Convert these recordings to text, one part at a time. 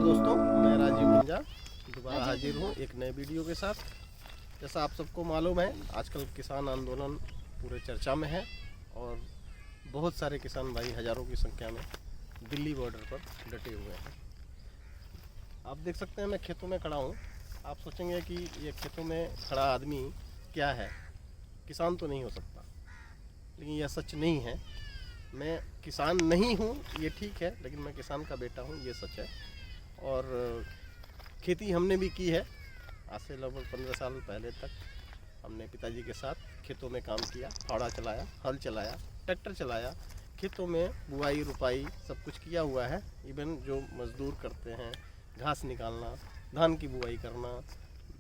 दोस्तों, मैं राजीव गुंजा दोबारा हाजिर हूँ एक नए वीडियो के साथ। जैसा आप सबको मालूम है, आजकल किसान आंदोलन पूरे चर्चा में है और बहुत सारे किसान भाई हज़ारों की संख्या में दिल्ली बॉर्डर पर डटे हुए हैं। आप देख सकते हैं मैं खेतों में खड़ा हूँ। आप सोचेंगे कि ये खेतों में खड़ा आदमी क्या है, किसान तो नहीं हो सकता, लेकिन यह सच नहीं है। मैं किसान नहीं हूँ ये ठीक है, लेकिन मैं किसान का बेटा हूँ ये सच है। और खेती हमने भी की है। आज से लगभग 15 साल पहले तक हमने पिताजी के साथ खेतों में काम किया, फावड़ा चलाया, हल चलाया, ट्रैक्टर चलाया, खेतों में बुआई रुपाई सब कुछ किया हुआ है। इवन जो मज़दूर करते हैं, घास निकालना, धान की बुआई करना,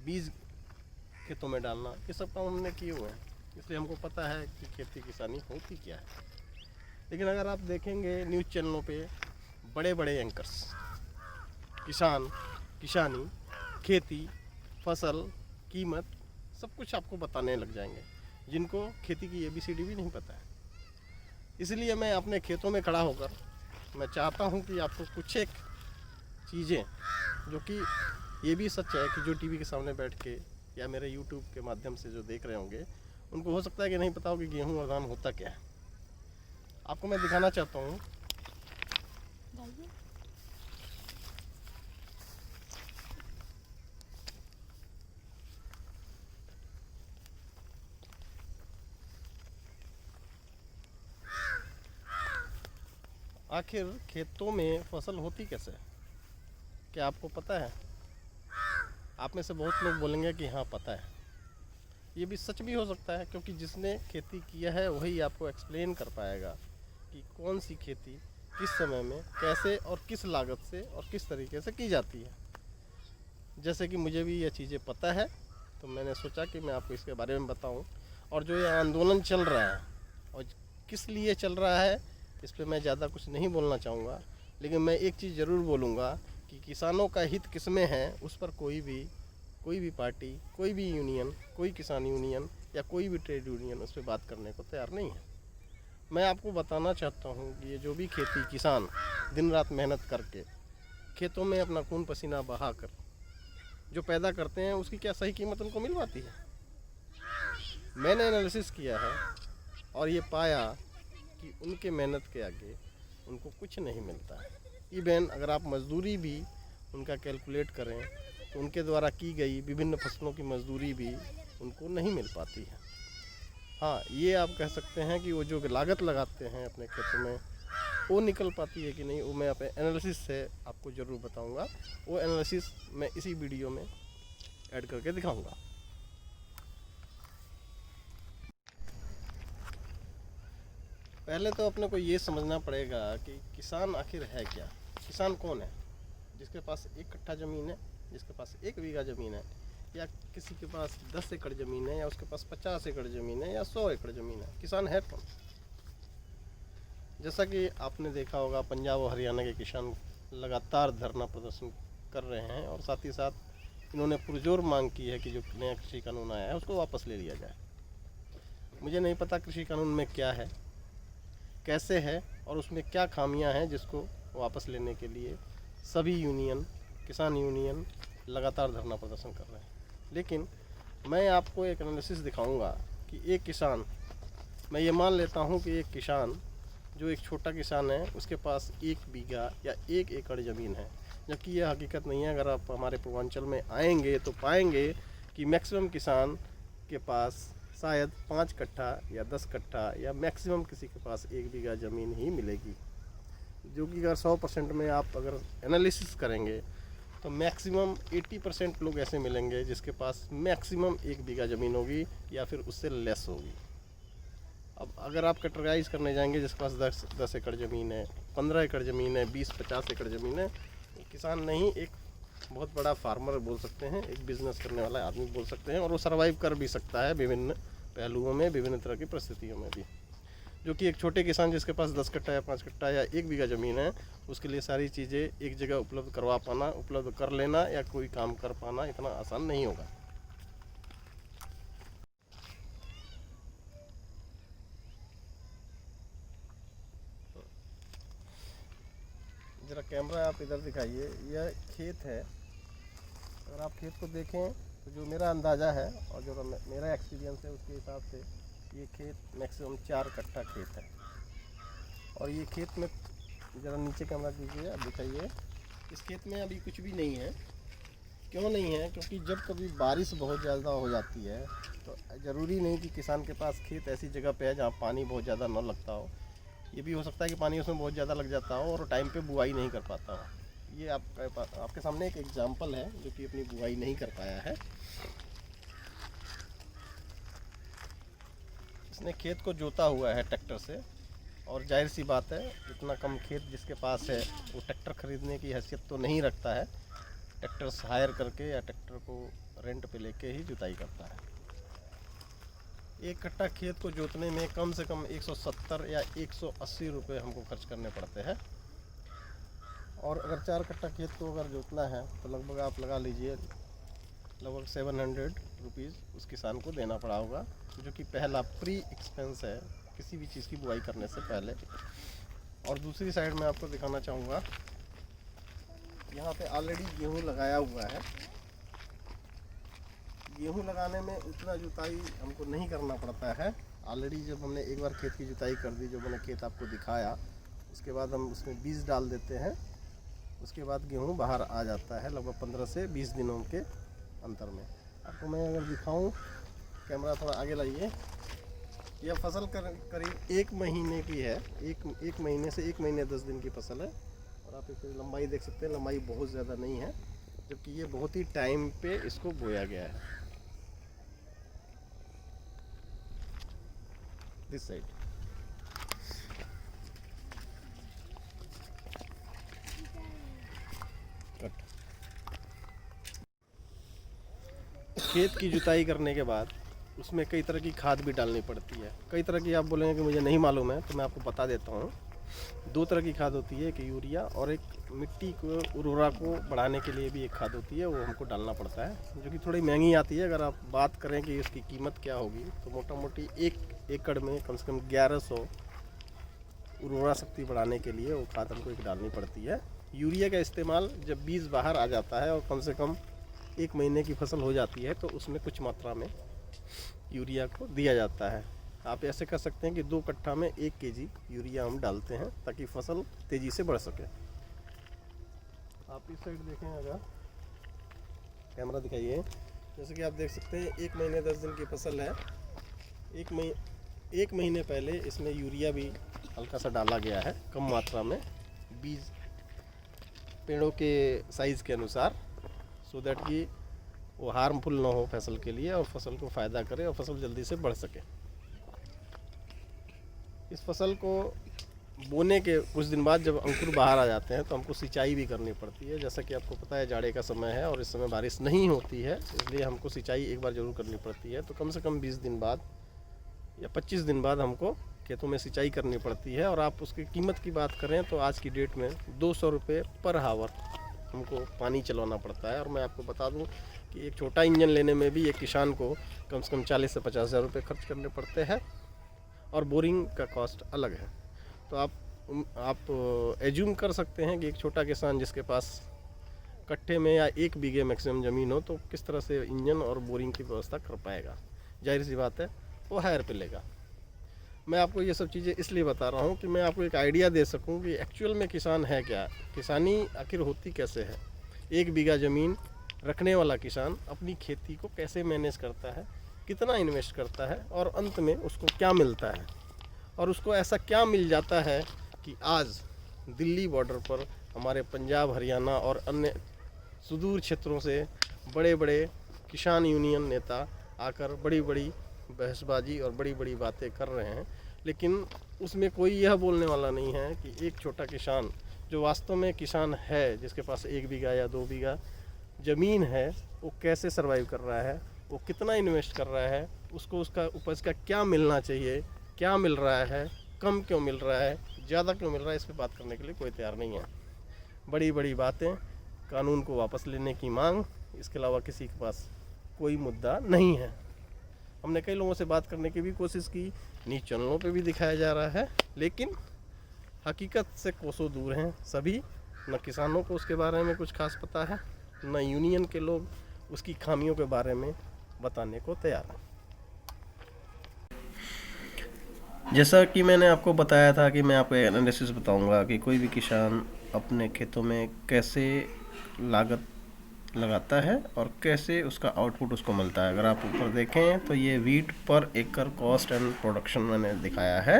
बीज खेतों में डालना, ये सब काम हमने किए हुए हैं। इसलिए हमको पता है कि खेती किसानी होती क्या है। लेकिन अगर आप देखेंगे न्यूज़ चैनलों पे बड़े बड़े एंकर्स किसान, किसानी, खेती, फसल, कीमत सब कुछ आपको बताने लग जाएंगे, जिनको खेती की ABCD भी नहीं पता है। इसलिए मैं अपने खेतों में खड़ा होकर मैं चाहता हूं कि आपको कुछ एक चीज़ें, जो कि ये भी सच है कि जो टीवी के सामने बैठ के या मेरे YouTube के माध्यम से जो देख रहे होंगे, उनको हो सकता है कि नहीं पता हो कि गेहूँ और धान होता क्या है। आपको मैं दिखाना चाहता हूँ। आखिर खेतों में फसल होती कैसे है, क्या आपको पता है? आप में से बहुत लोग बोलेंगे कि हाँ पता है। ये भी सच भी हो सकता है, क्योंकि जिसने खेती किया है वही आपको एक्सप्लेन कर पाएगा कि कौन सी खेती किस समय में कैसे और किस लागत से और किस तरीके से की जाती है। जैसे कि मुझे भी ये चीज़ें पता है, तो मैंने सोचा कि मैं आपको इसके बारे में बताऊं। और जो ये आंदोलन चल रहा है और किस लिए चल रहा है, इस पर मैं ज़्यादा कुछ नहीं बोलना चाहूँगा। लेकिन मैं एक चीज़ ज़रूर बोलूँगा कि किसानों का हित किस में है, उस पर कोई भी पार्टी, कोई भी यूनियन, कोई किसान यूनियन या कोई भी ट्रेड यूनियन उस पर बात करने को तैयार नहीं है। मैं आपको बताना चाहता हूँ कि ये जो भी खेती किसान दिन रात मेहनत करके खेतों में अपना खून पसीना बहा कर जो पैदा करते हैं, उसकी क्या सही कीमत उनको मिल पाती है? मैंने एनालिसिस किया है और ये पाया कि उनके मेहनत के आगे उनको कुछ नहीं मिलता है। इवन अगर आप मजदूरी भी उनका कैलकुलेट करें तो उनके द्वारा की गई विभिन्न फसलों की मजदूरी भी उनको नहीं मिल पाती है। हाँ, ये आप कह सकते हैं कि वो जो लागत लगाते हैं अपने खेतों में, वो निकल पाती है कि नहीं, वो मैं अपने एनालिसिस से आपको ज़रूर बताऊंगा। वो एनालिसिस मैं इसी वीडियो में ऐड करके दिखाऊंगा। पहले तो अपने को ये समझना पड़ेगा कि किसान आखिर है क्या। किसान कौन है? जिसके पास 1 कट्ठा ज़मीन है, जिसके पास 1 बीघा ज़मीन है, या किसी के पास 10 एकड़ ज़मीन है, या उसके पास 50 एकड़ ज़मीन है, या 100 एकड़ ज़मीन है। किसान है कौन? जैसा कि आपने देखा होगा, पंजाब और हरियाणा के किसान लगातार धरना प्रदर्शन कर रहे हैं और साथ ही साथ इन्होंने पुरजोर मांग की है कि जो नया कृषि कानून आया है उसको वापस ले लिया जाए। मुझे नहीं पता कृषि कानून में क्या है, कैसे है और उसमें क्या खामियां हैं जिसको वापस लेने के लिए सभी यूनियन, किसान यूनियन लगातार धरना प्रदर्शन कर रहे हैं। लेकिन मैं आपको एक एनालिसिस दिखाऊंगा कि एक किसान, मैं ये मान लेता हूँ कि एक किसान जो एक छोटा किसान है, उसके पास 1 बीघा या 1 एकड़ ज़मीन है, जबकि यह हकीकत नहीं है। अगर आप हमारे पूर्वांचल में आएंगे तो पाएंगे कि मैक्सिमम किसान के पास शायद 5 कट्ठा या 10 कट्ठा या मैक्सिमम किसी के पास 1 बीघा ज़मीन ही मिलेगी। जो कि अगर 100% में आप अगर एनालिसिस करेंगे तो मैक्सिमम 80% लोग ऐसे मिलेंगे जिसके पास मैक्सिमम 1 बीघा ज़मीन होगी या फिर उससे लेस होगी। अब अगर आप कैटेगराइज करने जाएंगे, जिसके पास 10 एकड़ ज़मीन है, 15 एकड़ ज़मीन है, 20-50 एकड़ ज़मीन है, किसान नहीं, एक बहुत बड़ा फार्मर बोल सकते हैं, एक बिज़नेस करने वाला आदमी बोल सकते हैं। और वो सर्वाइव कर भी सकता है विभिन्न पहलुओं में, विभिन्न तरह की परिस्थितियों में भी। जो कि एक छोटे किसान जिसके पास 10 कट्ठा या 5 कट्ठा या 1 बीघा ज़मीन है, उसके लिए सारी चीज़ें एक जगह उपलब्ध करवा पाना, उपलब्ध कर लेना या कोई काम कर पाना इतना आसान नहीं होगा। ज़रा कैमरा आप इधर दिखाइए, यह खेत है। अगर आप खेत को देखें तो जो मेरा अंदाज़ा है और जो मेरा एक्सपीरियंस है उसके हिसाब से ये खेत मैक्सिमम 4 कट्ठा खेत है। और ये खेत में ज़रा नीचे कैमरा कीजिए, आप दिखाइए, इस खेत में अभी कुछ भी नहीं है। क्यों नहीं है? क्योंकि जब कभी बारिश बहुत ज़्यादा हो जाती है तो ज़रूरी नहीं कि किसान के पास खेत ऐसी जगह पे है जहाँ पानी बहुत ज़्यादा न लगता हो। ये भी हो सकता है कि पानी उसमें बहुत ज़्यादा लग जाता हो और टाइम पे बुआई नहीं कर पाता हो। ये आपके सामने एक एग्जांपल है जो कि अपनी बुआई नहीं कर पाया है। इसने खेत को जोता हुआ है ट्रैक्टर से, और जाहिर सी बात है इतना कम खेत जिसके पास है वो ट्रैक्टर ख़रीदने की हैसियत तो नहीं रखता है। ट्रैक्टर हायर करके या ट्रैक्टर को रेंट पे लेके ही जुताई करता है। एक कट्टा खेत को जोतने में कम से कम 170 या 180 रुपये हमको खर्च करने पड़ते हैं। और अगर 4 कट्टा खेत को अगर जोतना है तो लगभग आप लगा लीजिए लगभग 700 रुपीज़ उस किसान को देना पड़ा होगा, जो कि पहला प्री एक्सपेंस है किसी भी चीज़ की बुआई करने से पहले। और दूसरी साइड में आपको दिखाना चाहूँगा, यहाँ पे ऑलरेडी गेहूँ लगाया हुआ है। गेहूँ लगाने में उतना जुताई हमको नहीं करना पड़ता है। ऑलरेडी जब हमने एक बार खेत की जुताई कर दी, जो मैंने खेत आपको दिखाया, उसके बाद हम उसमें बीज डाल देते हैं। उसके बाद गेहूँ बाहर आ जाता है लगभग 15 से 20 दिनों के अंतर में। आपको मैं अगर दिखाऊं, कैमरा थोड़ा आगे लाइए, यह फसल करीब 1 महीने की है। एक महीने से 1 महीने 10 दिन की फसल है। और आप इसकी लंबाई देख सकते हैं, लंबाई बहुत ज़्यादा नहीं है, जबकि ये बहुत ही टाइम पे इसको बोया गया है। This side cut. खेत की जुताई करने के बाद उसमें कई तरह की खाद भी डालनी पड़ती है। कई तरह की, आप बोलेंगे कि मुझे नहीं मालूम है, तो मैं आपको बता देता हूँ। 2 तरह की खाद होती है, एक यूरिया और एक मिट्टी को उर्वरा को बढ़ाने के लिए भी एक खाद होती है, वो हमको डालना पड़ता है, जो कि थोड़ी महंगी आती है। अगर आप बात करें कि इसकी कीमत क्या होगी तो मोटा मोटी 1 एकड़ में कम से कम 1100 उर्वरा शक्ति बढ़ाने के लिए वो खाद हमको एक डालनी पड़ती है। यूरिया का इस्तेमाल जब बीज बाहर आ जाता है और कम से कम 1 महीने की फसल हो जाती है तो उसमें कुछ मात्रा में यूरिया को दिया जाता है। आप ऐसे कर सकते हैं कि 2 कट्ठा में 1 केजी यूरिया हम डालते हैं ताकि फसल तेज़ी से बढ़ सके। आप इस साइड देखें, अगर कैमरा दिखाइए, जैसे कि आप देख सकते हैं 1 महीने 10 दिन की फसल है। 1 महीने पहले इसमें यूरिया भी हल्का सा डाला गया है, कम मात्रा में, बीज पेड़ों के साइज़ के अनुसार, सो दैट कि वो हार्मफुल ना हो फसल के लिए और फसल को फ़ायदा करे और फसल जल्दी से बढ़ सके। इस फसल को बोने के कुछ दिन बाद जब अंकुर बाहर आ जाते हैं तो हमको सिंचाई भी करनी पड़ती है। जैसा कि आपको पता है जाड़े का समय है और इस समय बारिश नहीं होती है, इसलिए हमको सिंचाई एक बार ज़रूर करनी पड़ती है। तो कम से कम 20 दिन बाद या 25 दिन बाद हमको खेतों में सिंचाई करनी पड़ती है। और आप उसकी कीमत की बात करें तो आज की डेट में 200 रुपये पर हावर हमको पानी चलाना पड़ता है। और मैं आपको बता दूं कि एक छोटा इंजन लेने में भी एक किसान को कम से कम 40 से 50 हज़ार रुपये खर्च करने पड़ते हैं, और बोरिंग का कॉस्ट अलग है। तो आप एज्यूम कर सकते हैं कि एक छोटा किसान जिसके पास कट्ठे में या 1 बीघे मैक्सिमम ज़मीन हो तो किस तरह से इंजन और बोरिंग की व्यवस्था कर पाएगा। जाहिर सी बात है वो हायर पे लेगा। मैं आपको ये सब चीज़ें इसलिए बता रहा हूँ कि मैं आपको एक आइडिया दे सकूँ कि एक्चुअल में किसान है क्या, किसानी आखिर होती कैसे है। 1 बीघा ज़मीन रखने वाला किसान अपनी खेती को कैसे मैनेज करता है, कितना इन्वेस्ट करता है और अंत में उसको क्या मिलता है, और उसको ऐसा क्या मिल जाता है कि आज दिल्ली बॉर्डर पर हमारे पंजाब, हरियाणा और अन्य सुदूर क्षेत्रों से बड़े बड़े किसान यूनियन नेता आकर बड़ी बड़ी बहसबाजी और बड़ी बड़ी बातें कर रहे हैं, लेकिन उसमें कोई यह बोलने वाला नहीं है कि एक छोटा किसान जो वास्तव में किसान है, जिसके पास 1 बीघा या 2 बीघा ज़मीन है, वो कैसे सर्वाइव कर रहा है, वो कितना इन्वेस्ट कर रहा है, उसको उसका उपज का क्या मिलना चाहिए, क्या मिल रहा है, कम क्यों मिल रहा है, ज़्यादा क्यों मिल रहा है, इस पर बात करने के लिए कोई तैयार नहीं है। बड़ी बड़ी बातें, कानून को वापस लेने की मांग, इसके अलावा किसी के पास कोई मुद्दा नहीं है। हमने कई लोगों से बात करने की भी कोशिश की, न्यूज़ चैनलों पे भी दिखाया जा रहा है, लेकिन हकीकत से कोसों दूर हैं सभी। न किसानों को उसके बारे में कुछ खास पता है, न यूनियन के लोग उसकी खामियों के बारे में बताने को तैयार हैं। जैसा कि मैंने आपको बताया था कि मैं आपको एनालिसिस बताऊंगा कि कोई भी किसान अपने खेतों में कैसे लागत लगाता है और कैसे उसका आउटपुट उसको मिलता है। अगर आप ऊपर देखें तो ये वीट पर एकड़ कॉस्ट एंड प्रोडक्शन मैंने दिखाया है।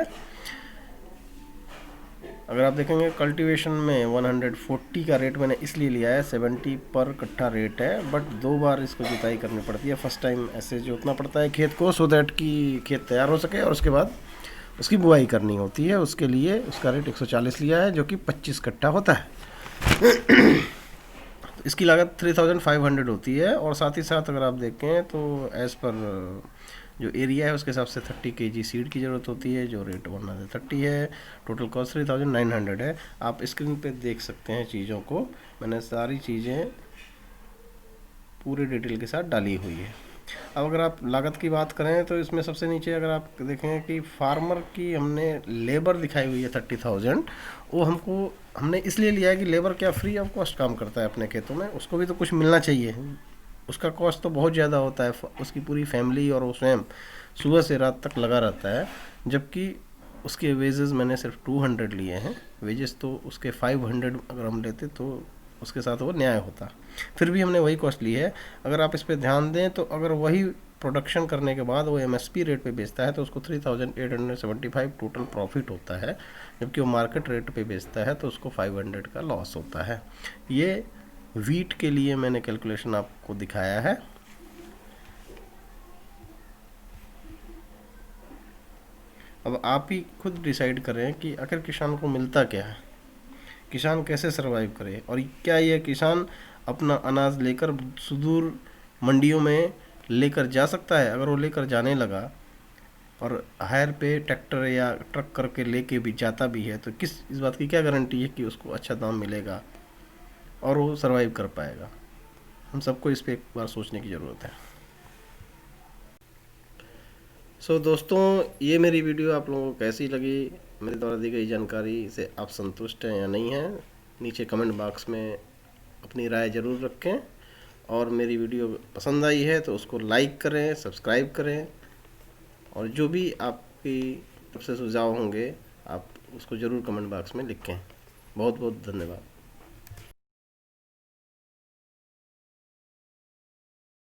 अगर आप देखेंगे कल्टीवेशन में 140 का रेट मैंने इसलिए लिया है, 70 पर कट्ठा रेट है, बट 2 बार इसको जुताई करनी पड़ती है। फर्स्ट टाइम ऐसे जोतना पड़ता है खेत को, सो दैट कि खेत तैयार हो सके, और उसके बाद उसकी बुआई करनी होती है। उसके लिए उसका रेट 140 लिया है, जो कि 25 कट्ठा होता है। इसकी लागत 3500 होती है। और साथ ही साथ अगर आप देखें तो एज़ पर जो एरिया है उसके हिसाब से 30 kg सीड की ज़रूरत होती है, जो रेट 130 है। टोटल कॉस्ट 3900 है। आप स्क्रीन पे देख सकते हैं चीज़ों को, मैंने सारी चीज़ें पूरे डिटेल के साथ डाली हुई है। अब अगर आप लागत की बात करें तो इसमें सबसे नीचे अगर आप देखें कि फार्मर की हमने लेबर दिखाई हुई है 30,000, वो हमने इसलिए लिया है कि लेबर क्या फ्री ऑफ कॉस्ट काम करता है अपने खेतों में, उसको भी तो कुछ मिलना चाहिए। उसका कॉस्ट तो बहुत ज़्यादा होता है, उसकी पूरी फैमिली और वो स्वयं सुबह से रात तक लगा रहता है, जबकि उसके वेजेस मैंने सिर्फ 200 लिए हैं। वेजेस तो उसके 500 अगर हम लेते तो उसके साथ वो न्याय होता, फिर भी हमने वही कॉस्ट ली है। अगर आप इस पर ध्यान दें तो अगर वही प्रोडक्शन करने के बाद वो MSP रेट पे बेचता है तो उसको 3875 टोटल प्रॉफिट होता है, जबकि वो मार्केट रेट पे बेचता है तो उसको 500 का लॉस होता है। ये वीट के लिए मैंने कैलकुलेशन आपको दिखाया है। अब आप ही खुद डिसाइड करें कि आखिर किसान को मिलता क्या है, किसान कैसे सरवाइव करे, और क्या यह किसान अपना अनाज लेकर सुदूर मंडियों में लेकर जा सकता है। अगर वो लेकर जाने लगा और हायर पे ट्रैक्टर या ट्रक करके लेके भी जाता भी है, तो इस बात की क्या गारंटी है कि उसको अच्छा दाम मिलेगा और वो सरवाइव कर पाएगा। हम सबको इस पर एक बार सोचने की ज़रूरत है। सो दोस्तों, ये मेरी वीडियो आप लोगों को कैसी लगी, मेरे द्वारा दी गई जानकारी से आप संतुष्ट हैं या नहीं हैं, नीचे कमेंट बॉक्स में अपनी राय ज़रूर रखें। और मेरी वीडियो पसंद आई है तो उसको लाइक करें, सब्सक्राइब करें, और जो भी आपकी तरफ से सुझाव होंगे आप उसको ज़रूर कमेंट बॉक्स में लिखें। बहुत बहुत धन्यवाद।